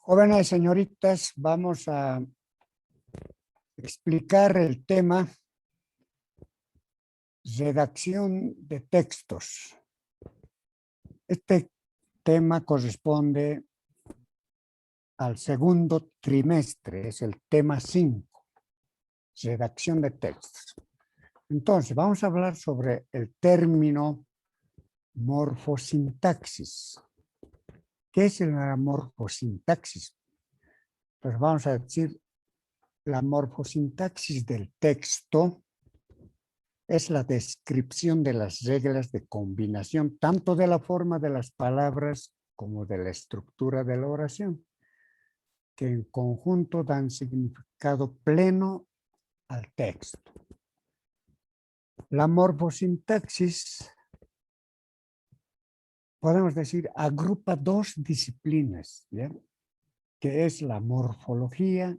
Jóvenes señoritas, vamos a explicar el tema redacción de textos. Este tema corresponde al segundo trimestre, es el tema 5, redacción de textos. Entonces, vamos a hablar sobre el término morfosintaxis. ¿Qué es la morfosintaxis? Pues vamos a decir, la morfosintaxis del texto es la descripción de las reglas de combinación, tanto de la forma de las palabras como de la estructura de la oración, que en conjunto dan significado pleno al texto. La morfosintaxis, podemos decir, agrupa dos disciplinas, ¿bien?, que es la morfología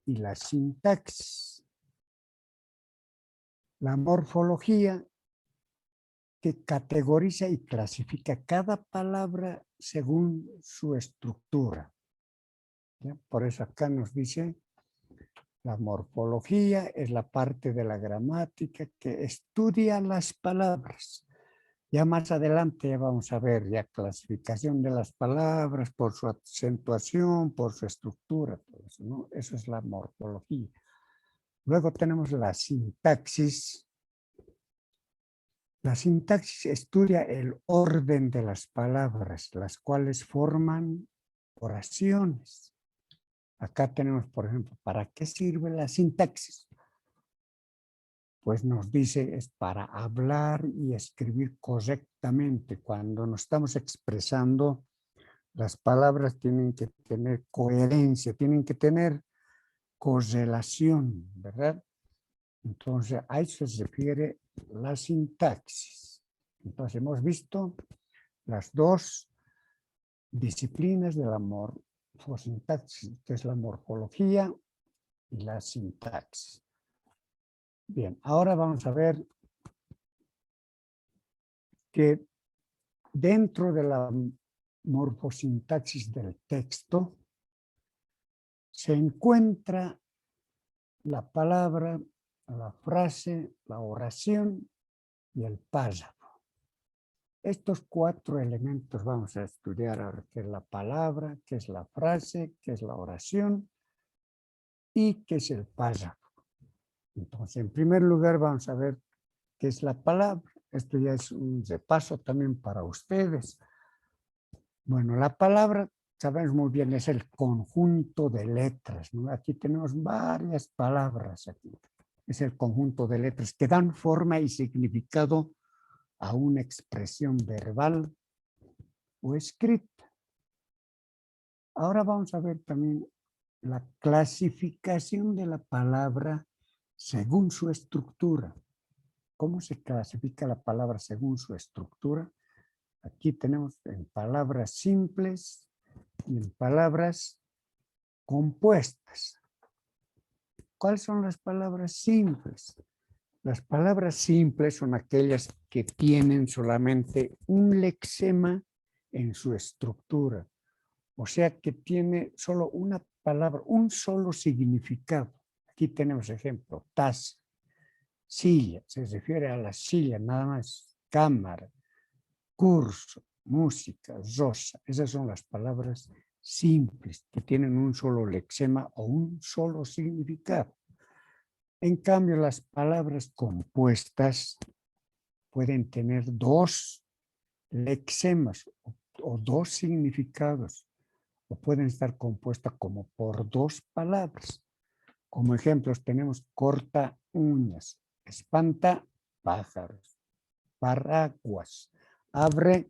y la sintaxis. La morfología, que categoriza y clasifica cada palabra según su estructura. ¿Ya? Por eso acá nos dice, la morfología es la parte de la gramática que estudia las palabras. Ya más adelante ya vamos a ver ya clasificación de las palabras por su acentuación, por su estructura, todo eso, ¿no? Eso es la morfología. Luego tenemos la sintaxis. La sintaxis estudia el orden de las palabras, las cuales forman oraciones. Acá tenemos, por ejemplo, ¿para qué sirve la sintaxis? Pues nos dice, es para hablar y escribir correctamente. Cuando nos estamos expresando, las palabras tienen que tener coherencia, tienen que tener correlación, ¿verdad? Entonces, a eso se refiere la sintaxis. Entonces, hemos visto las dos disciplinas de la morfosintaxis, que es la morfología y la sintaxis. Bien, ahora vamos a ver que dentro de la morfosintaxis del texto se encuentra la palabra, la frase, la oración y el párrafo. Estos cuatro elementos vamos a estudiar ahora, qué es la palabra, qué es la frase, qué es la oración y qué es el párrafo. Entonces, en primer lugar, vamos a ver qué es la palabra. Esto ya es un repaso también para ustedes. Bueno, la palabra, sabemos muy bien, es el conjunto de letras, ¿no? Aquí tenemos varias palabras. Aquí. Es el conjunto de letras que dan forma y significado a una expresión verbal o escrita. Ahora vamos a ver también la clasificación de la palabra según su estructura. ¿Cómo se clasifica la palabra según su estructura? Aquí tenemos en palabras simples y en palabras compuestas. ¿Cuáles son las palabras simples? Las palabras simples son aquellas que tienen solamente un lexema en su estructura. O sea que tiene solo una palabra, un solo significado. Aquí tenemos ejemplo, taza, silla, se refiere a la silla, nada más, cámara, curso, música, rosa. Esas son las palabras simples que tienen un solo lexema o un solo significado. En cambio, las palabras compuestas pueden tener dos lexemas o dos significados, o pueden estar compuestas como por dos palabras. Como ejemplos tenemos corta uñas, espanta pájaros, paraguas, abre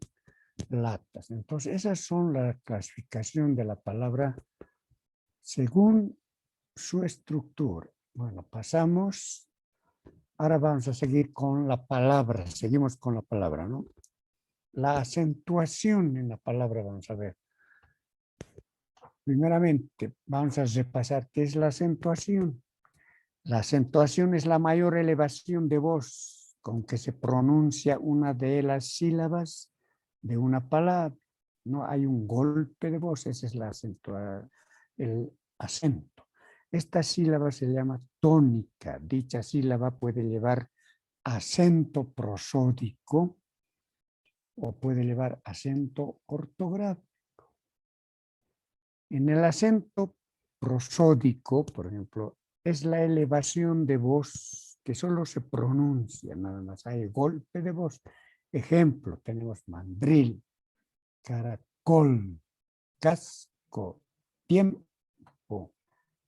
latas. Entonces, esas son la clasificación de la palabra según su estructura. Bueno, pasamos. Ahora vamos a seguir con la palabra. Seguimos con la palabra, ¿no? La acentuación en la palabra, vamos a ver. Primeramente, vamos a repasar qué es la acentuación. La acentuación es la mayor elevación de voz con que se pronuncia una de las sílabas de una palabra. No hay un golpe de voz, ese es el acento. Esta sílaba se llama tónica. Dicha sílaba puede llevar acento prosódico o puede llevar acento ortográfico. En el acento prosódico, por ejemplo, es la elevación de voz que solo se pronuncia, nada más. Hay golpe de voz. Ejemplo, tenemos mandril, caracol, casco, tiempo,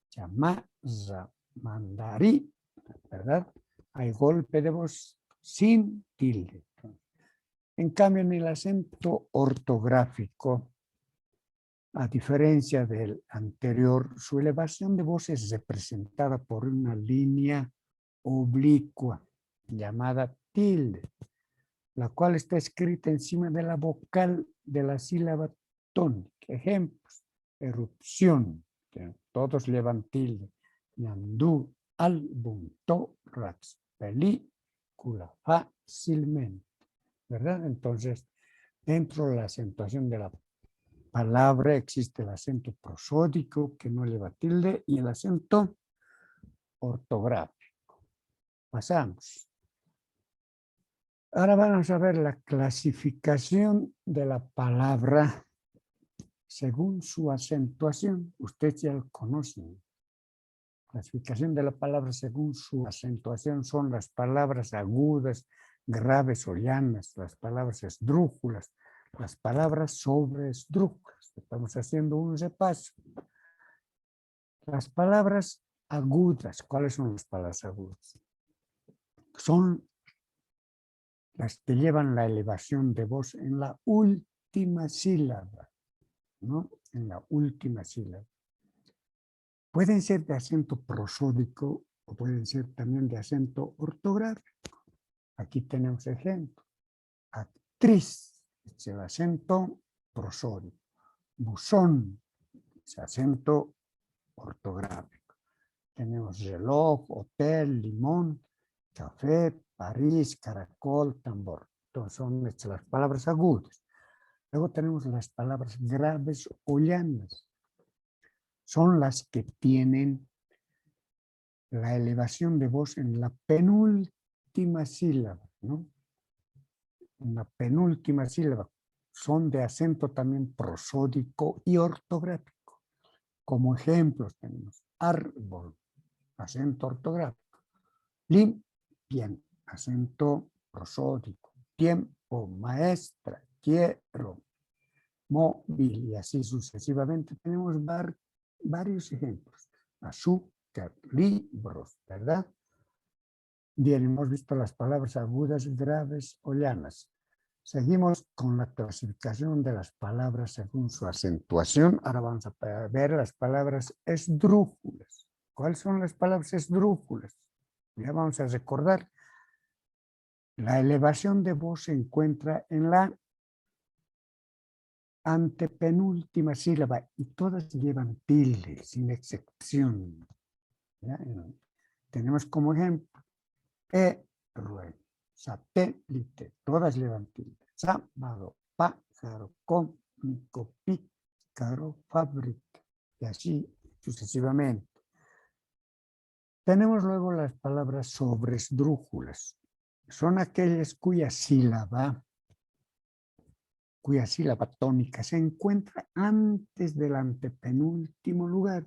chamaza, mandarí, ¿verdad? Hay golpe de voz sin tilde. En cambio, en el acento ortográfico, a diferencia del anterior, su elevación de voz es representada por una línea oblicua llamada tilde, la cual está escrita encima de la vocal de la sílaba tónica. Ejemplos: erupción, todos llevan tilde. Ñandú, álbum, tórax, película, fácilmente, ¿verdad? Entonces, dentro de la acentuación de la palabra existe el acento prosódico que no lleva tilde y el acento ortográfico. Pasamos. Ahora vamos a ver la clasificación de la palabra según su acentuación. Ustedes ya lo conocen. Clasificación de la palabra según su acentuación son las palabras agudas, graves o llanas, las palabras esdrújulas, las palabras sobreesdrújulas. Estamos haciendo un repaso. Las palabras agudas, ¿cuáles son las palabras agudas? Son las que llevan la elevación de voz en la última sílaba, ¿no? En la última sílaba. Pueden ser de acento prosódico o pueden ser también de acento ortográfico. Aquí tenemos ejemplo. Actriz, es el acento prosódico. Buzón, es acento ortográfico. Tenemos reloj, hotel, limón, café, París, caracol, tambor. Entonces son las palabras agudas. Luego tenemos las palabras graves o llanas. Son las que tienen la elevación de voz en la penúltima sílaba, ¿no? En la penúltima sílaba. Son de acento también prosódico y ortográfico. Como ejemplos tenemos árbol, acento ortográfico. Limpian, acento prosódico. Tiempo, maestra, quiero, móvil y así sucesivamente. Tenemos varios ejemplos. Azúcar, libros, ¿verdad? Bien, hemos visto las palabras agudas, graves o llanas. Seguimos con la clasificación de las palabras según su acentuación. Ahora vamos a ver las palabras esdrújulas. ¿Cuáles son las palabras esdrújulas? Ya vamos a recordar. La elevación de voz se encuentra en la antepenúltima sílaba y todas llevan tilde, sin excepción. ¿Ya? Tenemos como ejemplo héroe, satélite, todas llevan tilde. Sábado, pájaro, cómico, pícaro, fábrica, y así sucesivamente. Tenemos luego las palabras sobresdrújulas. Son aquellas cuya sílaba tónica se encuentra antes del antepenúltimo lugar.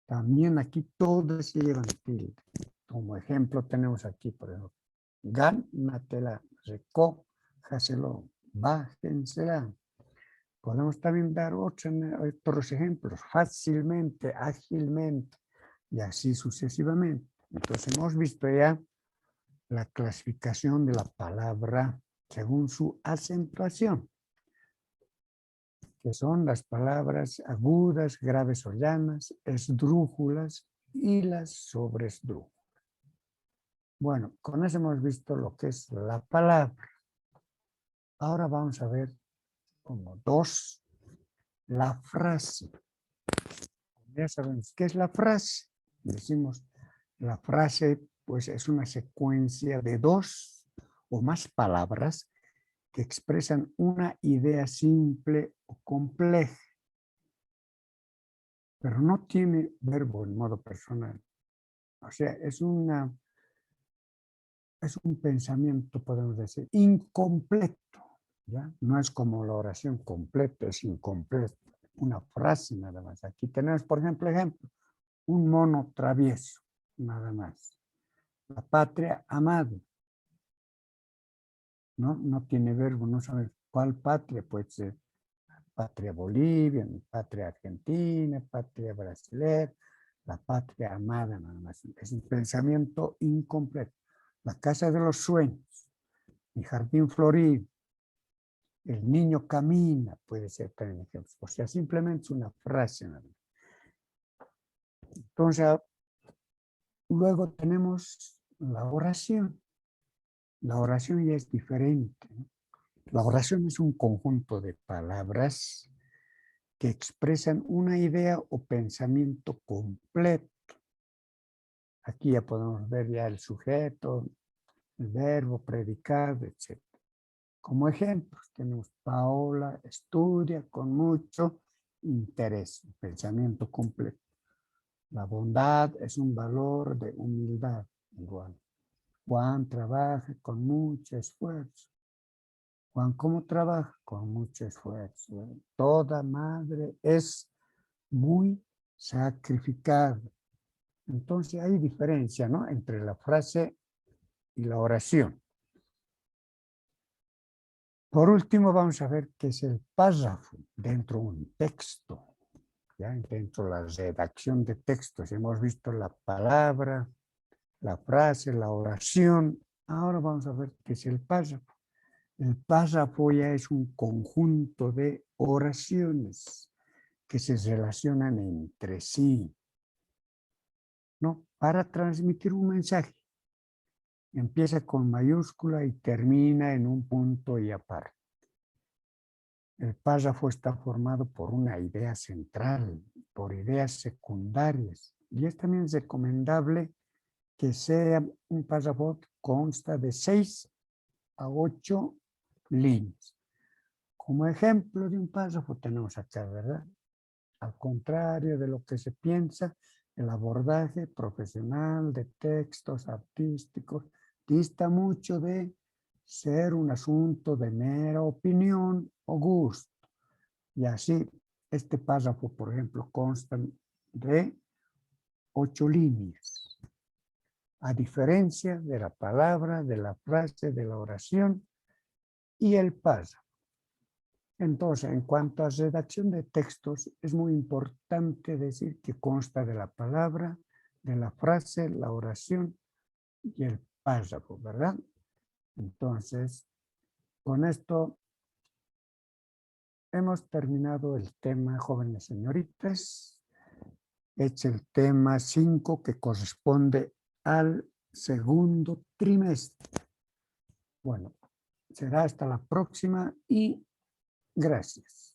También aquí todas llevan tilde. Como ejemplo tenemos aquí, por ejemplo, gánatela, recójaselo, bájensela. Podemos también dar otros ejemplos, fácilmente, ágilmente, y así sucesivamente. Entonces hemos visto ya la clasificación de la palabra según su acentuación, que son las palabras agudas, graves o llanas, esdrújulas y las sobresdrújulas. Bueno, con eso hemos visto lo que es la palabra. Ahora vamos a ver como dos, la frase. Ya sabemos qué es la frase. Decimos, la frase pues es una secuencia de dos o más palabras que expresan una idea simple o compleja, pero no tiene verbo en modo personal. O sea, es un pensamiento, podemos decir, incompleto, ¿ya? No es como la oración completa, es incompleto. Una frase nada más. Aquí tenemos, por ejemplo, un mono travieso, nada más. La patria amada, ¿no? No tiene verbo, no sabes cuál patria, puede ser patria Bolivia, patria Argentina, patria brasileña, la patria amada, nada más. Es un pensamiento incompleto. La casa de los sueños, mi jardín florido, el niño camina, puede ser también ejemplo. O sea, simplemente es una frase. ¿No? Entonces, luego tenemos la oración. La oración ya es diferente. ¿No? La oración es un conjunto de palabras que expresan una idea o pensamiento completo. Aquí ya podemos ver ya el sujeto, el verbo, predicado, etc. Como ejemplos tenemos Paola estudia con mucho interés, pensamiento completo. La bondad es un valor de humildad igual. Juan trabaja con mucho esfuerzo. Juan, ¿cómo trabaja? Con mucho esfuerzo. Toda madre es muy sacrificada. Entonces hay diferencia, ¿no? Entre la frase y la oración. Por último, vamos a ver qué es el párrafo dentro de un texto. ¿Ya? Dentro de la redacción de textos hemos visto la palabra, la frase, la oración. Ahora vamos a ver qué es el párrafo. El párrafo ya es un conjunto de oraciones que se relacionan entre sí, ¿no? Para transmitir un mensaje. Empieza con mayúscula y termina en un punto y aparte. El párrafo está formado por una idea central, por ideas secundarias, y es también recomendable que sea un párrafo que consta de 6 a 8 líneas. Como ejemplo de un párrafo tenemos acá, ¿verdad? Al contrario de lo que se piensa, el abordaje profesional de textos artísticos dista mucho de ser un asunto de mera opinión o gusto. Y así, este párrafo, por ejemplo, consta de 8 líneas. A diferencia de la palabra, de la frase, de la oración y el párrafo. Entonces, en cuanto a redacción de textos, es muy importante decir que consta de la palabra, de la frase, la oración y el párrafo, ¿verdad? Entonces, con esto hemos terminado el tema, jóvenes señoritas. Es el tema 5 que corresponde al segundo trimestre. Bueno, será hasta la próxima y gracias.